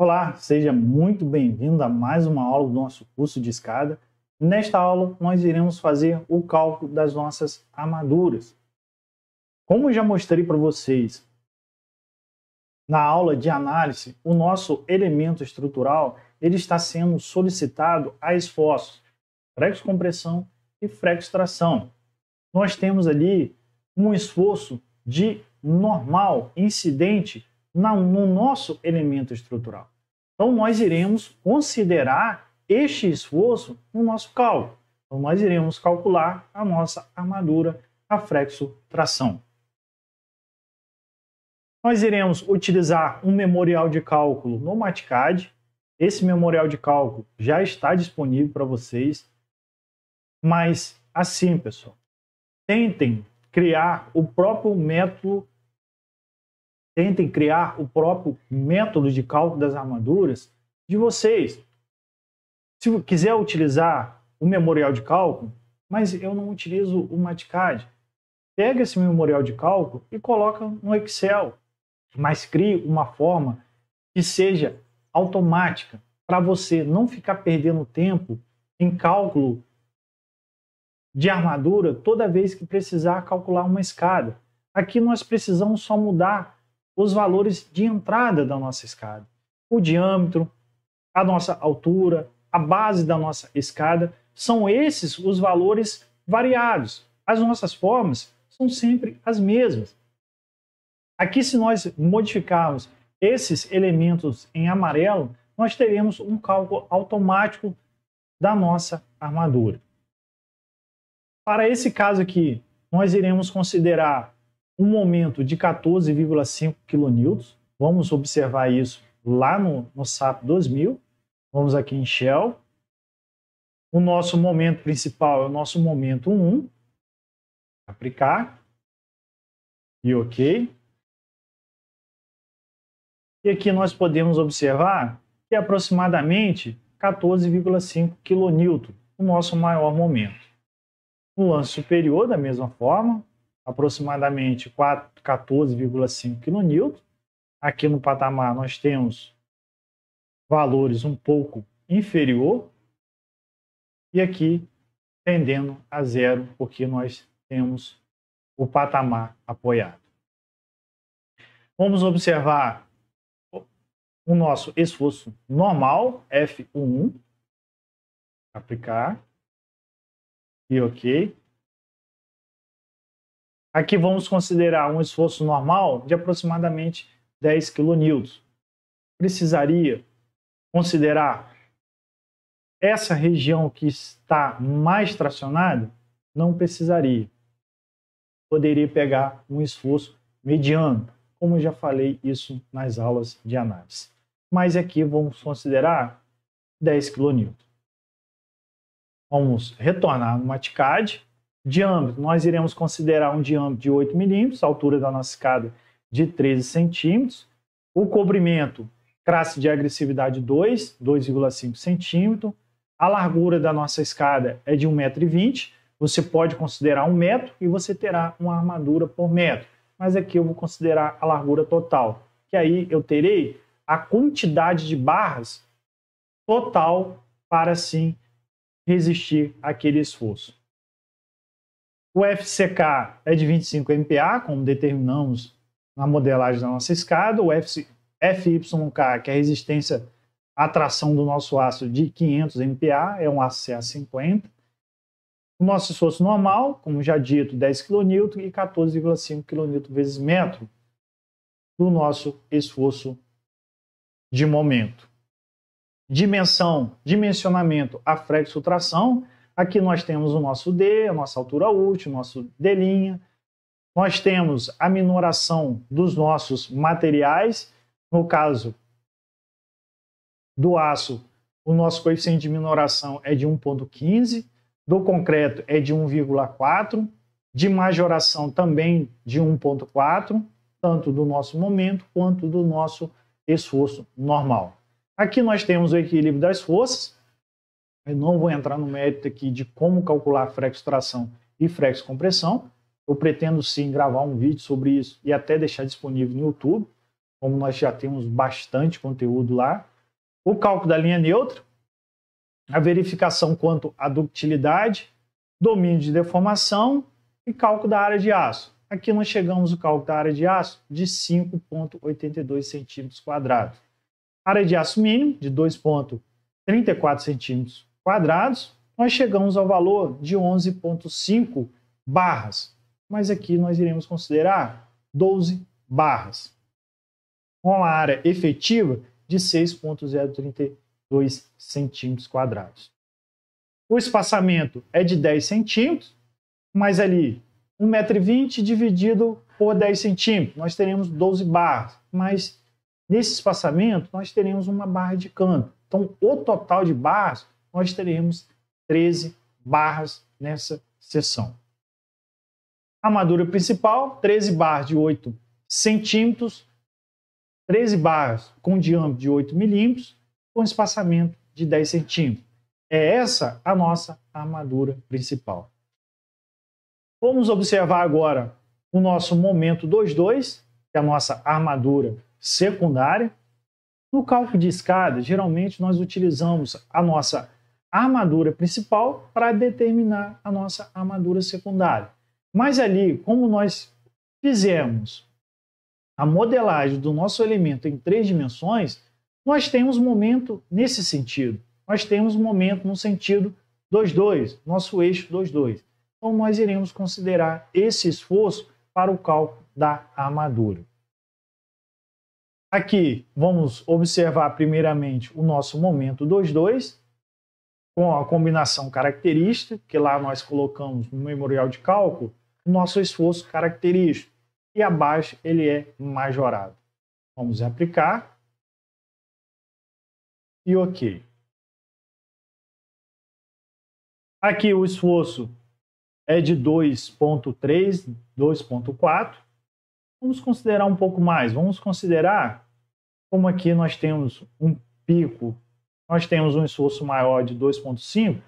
Olá, seja muito bem-vindo a mais uma aula do nosso curso de escada. Nesta aula, nós iremos fazer o cálculo das nossas armaduras. Como já mostrei para vocês na aula de análise, o nosso elemento estrutural ele está sendo solicitado a esforços, flexo-compressão e flexo-tração. Nós temos ali um esforço de normal incidente no nosso elemento estrutural. Então, nós iremos considerar este esforço no nosso cálculo. Então, nós iremos calcular a nossa armadura a flexo-tração. Nós iremos utilizar um memorial de cálculo no MATCAD. Esse memorial de cálculo já está disponível para vocês. Mas, assim, pessoal, tentem criar o próprio método de cálculo das armaduras de vocês. Se quiser utilizar o memorial de cálculo, mas eu não utilizo o MATCAD, pega esse memorial de cálculo e coloca no Excel, mas crie uma forma que seja automática, para você não ficar perdendo tempo em cálculo de armadura toda vez que precisar calcular uma escada. Aqui nós precisamos só mudar os valores de entrada da nossa escada. O diâmetro, a nossa altura, a base da nossa escada, são esses os valores variados. As nossas formas são sempre as mesmas. Aqui, se nós modificarmos esses elementos em amarelo, nós teremos um cálculo automático da nossa armadura. Para esse caso aqui, nós iremos considerar um momento de 14,5 kN. Vamos observar isso lá no SAP 2000. Vamos aqui em Shell. O nosso momento principal é o nosso momento 1. Aplicar. E OK. E aqui nós podemos observar que é aproximadamente 14,5 kN, o nosso maior momento. No lance superior, da mesma forma, aproximadamente 14,5 kN. Aqui no patamar nós temos valores um pouco inferior e aqui tendendo a zero, porque nós temos o patamar apoiado. Vamos observar o nosso esforço normal, F11, aplicar e OK. Aqui vamos considerar um esforço normal de aproximadamente 10 kN. Precisaria considerar essa região que está mais tracionada? Não precisaria. Poderia pegar um esforço mediano, como eu já falei isso nas aulas de análise. Mas aqui vamos considerar 10 kN. Vamos retornar no MATCAD. Diâmetro, nós iremos considerar um diâmetro de 8 mm, a altura da nossa escada de 13 centímetros. O comprimento, classe de agressividade 2, 2,5 centímetros. A largura da nossa escada é de 1,20 m. Você pode considerar 1 metro e você terá uma armadura por metro. Mas aqui eu vou considerar a largura total, que aí eu terei a quantidade de barras total para, sim, resistir àquele esforço. O FCK é de 25 MPa, como determinamos na modelagem da nossa escada. O FYK, que é a resistência à tração do nosso aço, de 500 MPa, é um aço CA50. O nosso esforço normal, como já dito, 10 kN e 14,5 kN vezes metro do nosso esforço de momento. Dimensionamento a flexo-tração. Aqui nós temos o nosso D, a nossa altura útil, o nosso D'. Nós temos a minoração dos nossos materiais. No caso do aço, o nosso coeficiente de minoração é de 1,15. Do concreto é de 1,4. De majoração também de 1,4. Tanto do nosso momento quanto do nosso esforço normal. Aqui nós temos o equilíbrio das forças. Eu não vou entrar no mérito aqui de como calcular flexo-tração e flexo-compressão. Eu pretendo sim gravar um vídeo sobre isso e até deixar disponível no YouTube. como nós já temos bastante conteúdo lá. O cálculo da linha neutra, a verificação quanto à ductilidade, domínio de deformação e cálculo da área de aço. Aqui nós chegamos ao cálculo da área de aço de 5,82 centímetros quadrados. Área de aço mínimo de 2,34 centímetros quadrados. Nós chegamos ao valor de 11,5 barras. Mas aqui nós iremos considerar 12 barras. Com a área efetiva de 6,032 centímetros quadrados. O espaçamento é de 10 centímetros, mas ali 1,20 m dividido por 10 centímetros, nós teremos 12 barras, mas nesse espaçamento nós teremos uma barra de canto. Então, o total de barras, nós teremos 13 barras nessa seção. Armadura principal, 13 barras de 8 centímetros, 13 barras com diâmetro de 8 milímetros, com espaçamento de 10 centímetros. É essa a nossa armadura principal. Vamos observar agora o nosso momento 2,2, que é a nossa armadura secundária. No cálculo de escada, geralmente nós utilizamos a nossa armadura principal para determinar a nossa armadura secundária. Mas ali, como nós fizemos a modelagem do nosso elemento em 3 dimensões, nós temos momento nesse sentido. Nós temos momento no sentido 2,2, nosso eixo 2,2. Então, nós iremos considerar esse esforço para o cálculo da armadura. Aqui, vamos observar primeiramente o nosso momento 2,2, com a combinação característica, que lá nós colocamos no memorial de cálculo, o nosso esforço característico. E abaixo ele é majorado. Vamos aplicar. E OK. Aqui o esforço é de 2,3, 2,4. Vamos considerar um pouco mais. Vamos considerar, como aqui nós temos um pico, nós temos um esforço maior de 2,5,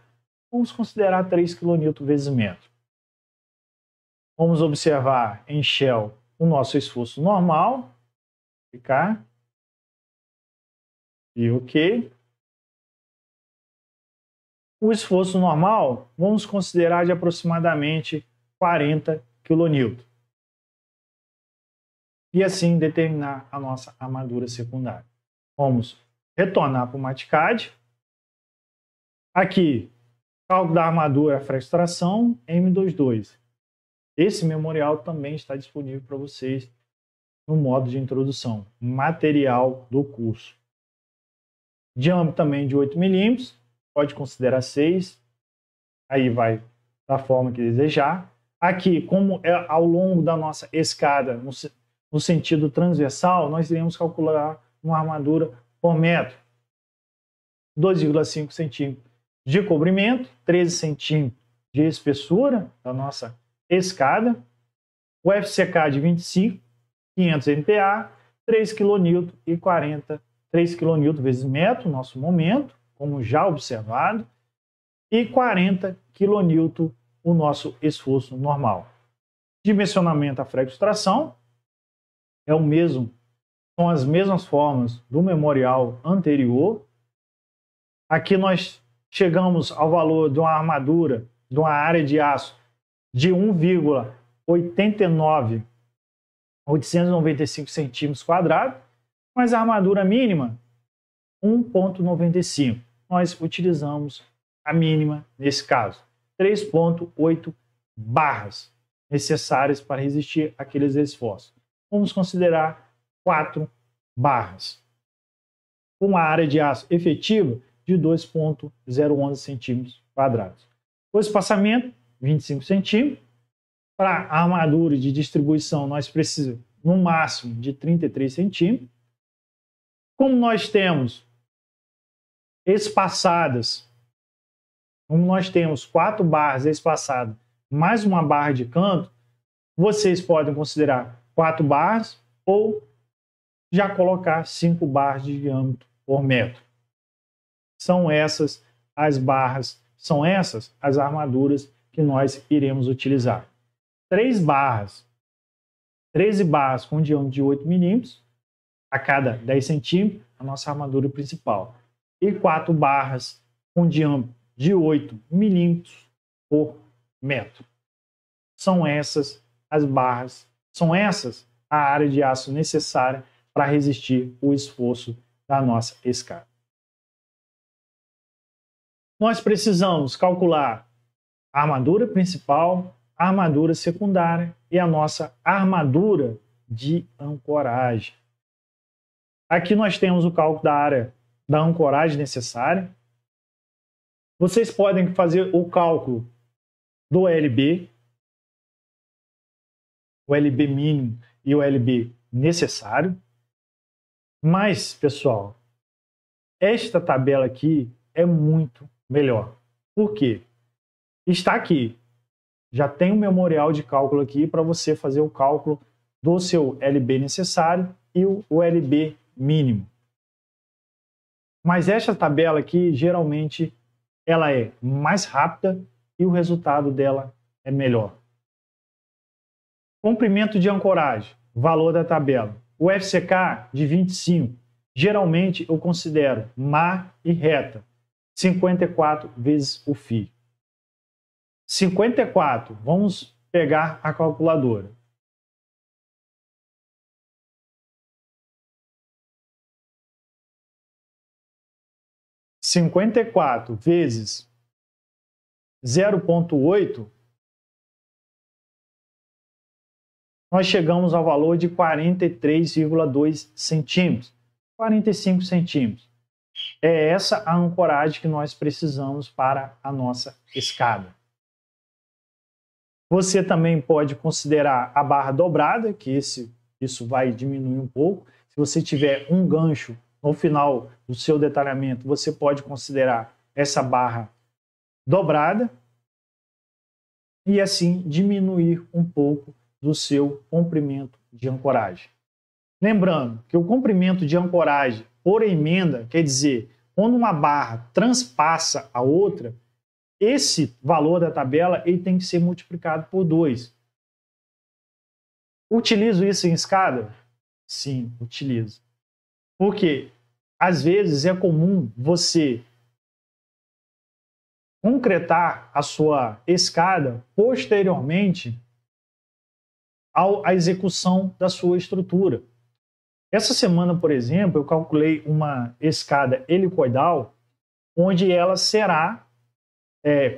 vamos considerar 3 kN vezes metro. Vamos observar em Shell o nosso esforço normal. Ficar. E OK. O esforço normal, vamos considerar de aproximadamente 40 kN. E assim determinar a nossa armadura secundária. Vamos retornar para o MATCAD. Aqui, cálculo da armadura freio-extração M22. Esse memorial também está disponível para vocês no modo de introdução, material do curso. Diâmetro também de 8 milímetros, pode considerar 6, aí vai da forma que desejar. Aqui, como é ao longo da nossa escada, no sentido transversal, nós iremos calcular uma armadura por metro. 2,5 centímetros de comprimento, 13 centímetros de espessura da nossa escada, o FCK de 25, 500 MPa, 3 kN e 40, 3 kN vezes metro, nosso momento, como já observado, e 40 kN o nosso esforço normal. Dimensionamento à freio-extração é o mesmo, são as mesmas formas do memorial anterior. Aqui nós chegamos ao valor de uma armadura, de uma área de aço de 1,895 centímetros quadrados, mas a armadura mínima 1,95. Nós utilizamos a mínima nesse caso, 3,8 barras necessárias para resistir àqueles esforços. Vamos considerar 4 barras, com uma área de aço efetiva de 2,011 centímetros quadrados. O espaçamento 25 centímetros. Para a armadura de distribuição, nós precisamos, no máximo, de 33 centímetros. Como nós temos espaçadas, como nós temos 4 barras espaçadas, mais uma barra de canto, vocês podem considerar 4 barras ou já colocar 5 barras de diâmetro por metro. São essas as barras, são essas as armaduras que nós iremos utilizar. 13 barras com diâmetro de 8 milímetros, a cada 10 centímetros, a nossa armadura principal. E 4 barras com diâmetro de 8 milímetros por metro. São essas as barras, são essas a área de aço necessária para resistir o esforço da nossa escada. Nós precisamos calcular a armadura principal, a armadura secundária e a nossa armadura de ancoragem. Aqui nós temos o cálculo da área da ancoragem necessária. Vocês podem fazer o cálculo do LB, o LB mínimo e o LB necessário. Mas, pessoal, esta tabela aqui é muito melhor. Por quê? Está aqui. Já tem um memorial de cálculo aqui para você fazer o cálculo do seu LB necessário e o LB mínimo. Mas esta tabela aqui, geralmente, ela é mais rápida e o resultado dela é melhor. Comprimento de ancoragem, valor da tabela. O FCK de 25, geralmente eu considero mar e reta, 54 vezes o φ. 54, vamos pegar a calculadora. (54 vezes 0,8), nós chegamos ao valor de 43,2 centímetros, 45 centímetros. É essa a ancoragem que nós precisamos para a nossa escada. Você também pode considerar a barra dobrada, que isso vai diminuir um pouco. Se você tiver um gancho no final do seu detalhamento, você pode considerar essa barra dobrada e assim diminuir um pouco do seu comprimento de ancoragem. Lembrando que o comprimento de ancoragem por emenda, quer dizer, quando uma barra transpassa a outra, esse valor da tabela ele tem que ser multiplicado por 2. Utilizo isso em escada? Sim, utilizo. Porque às vezes é comum você concretar a sua escada posteriormente à execução da sua estrutura. Essa semana, por exemplo, eu calculei uma escada helicoidal onde ela será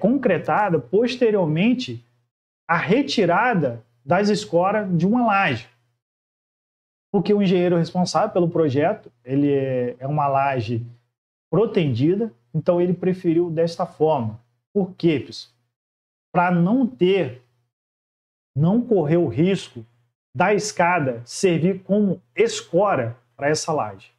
concretada posteriormente à retirada das escoras de uma laje. Porque o engenheiro responsável pelo projeto, ele é uma laje protendida, então ele preferiu desta forma. Por quê, pessoal? Para não correr o risco da escada servir como escora para essa laje.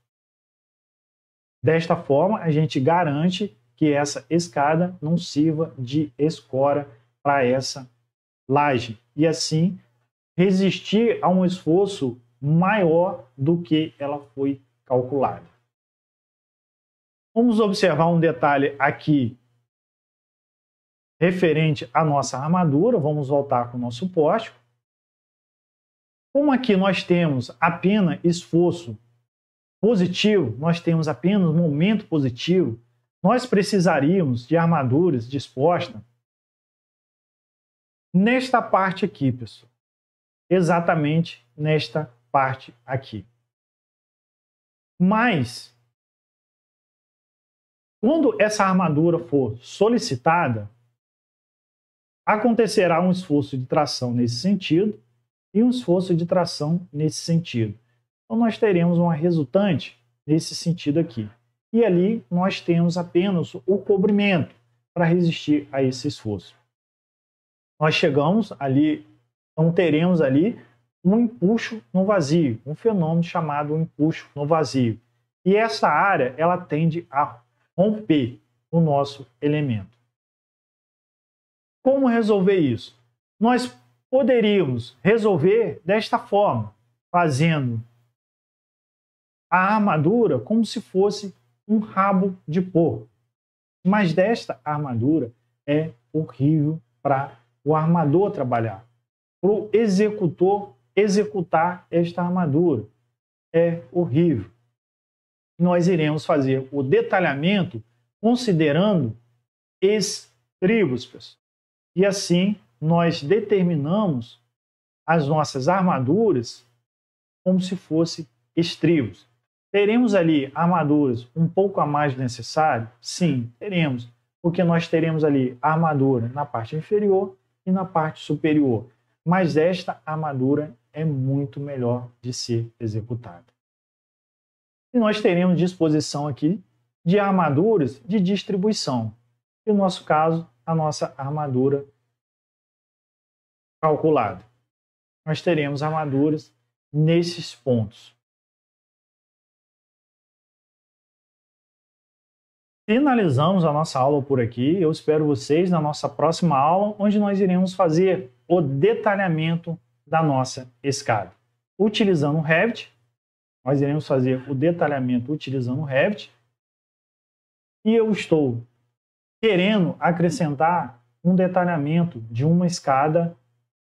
Desta forma, a gente garante que essa escada não sirva de escora para essa laje e assim resistir a um esforço maior do que ela foi calculada. Vamos observar um detalhe aqui referente à nossa armadura. Vamos voltar com o nosso pórtico. Como aqui nós temos apenas esforço positivo, nós temos apenas momento positivo, nós precisaríamos de armaduras dispostas nesta parte aqui, pessoal. Exatamente nesta parte aqui. Mas, quando essa armadura for solicitada, acontecerá um esforço de tração nesse sentido e um esforço de tração nesse sentido. Então, nós teremos uma resultante nesse sentido aqui. E ali nós temos apenas o cobrimento para resistir a esse esforço. Nós chegamos ali, então teremos ali um empuxo no vazio, um fenômeno chamado empuxo no vazio. E essa área, ela tende a romper o nosso elemento. Como resolver isso? Nós poderíamos resolver desta forma, fazendo a armadura como se fosse um rabo de porco. Mas desta armadura é horrível para o armador trabalhar, para o executor executar esta armadura. é horrível. Nós iremos fazer o detalhamento considerando estribos, pessoal. E assim nós determinamos as nossas armaduras como se fossem estribos. Teremos ali armaduras um pouco a mais do necessário? Sim, teremos, porque nós teremos ali armadura na parte inferior e na parte superior. Mas esta armadura é muito melhor de ser executada. E nós teremos disposição aqui de armaduras de distribuição. E no nosso caso, a nossa armadura calculada. Nós teremos armaduras nesses pontos. Finalizamos a nossa aula por aqui. Eu espero vocês na nossa próxima aula, onde nós iremos fazer o detalhamento da nossa escada. Utilizando o Revit, nós iremos fazer o detalhamento utilizando o Revit. E eu estou querendo acrescentar um detalhamento de uma escada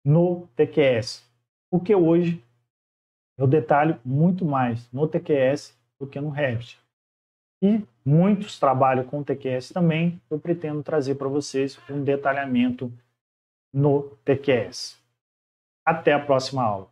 no TQS, porque hoje eu detalho muito mais no TQS do que no Revit. E muitos trabalham com TQS também, eu pretendo trazer para vocês um detalhamento no TQS. Até a próxima aula.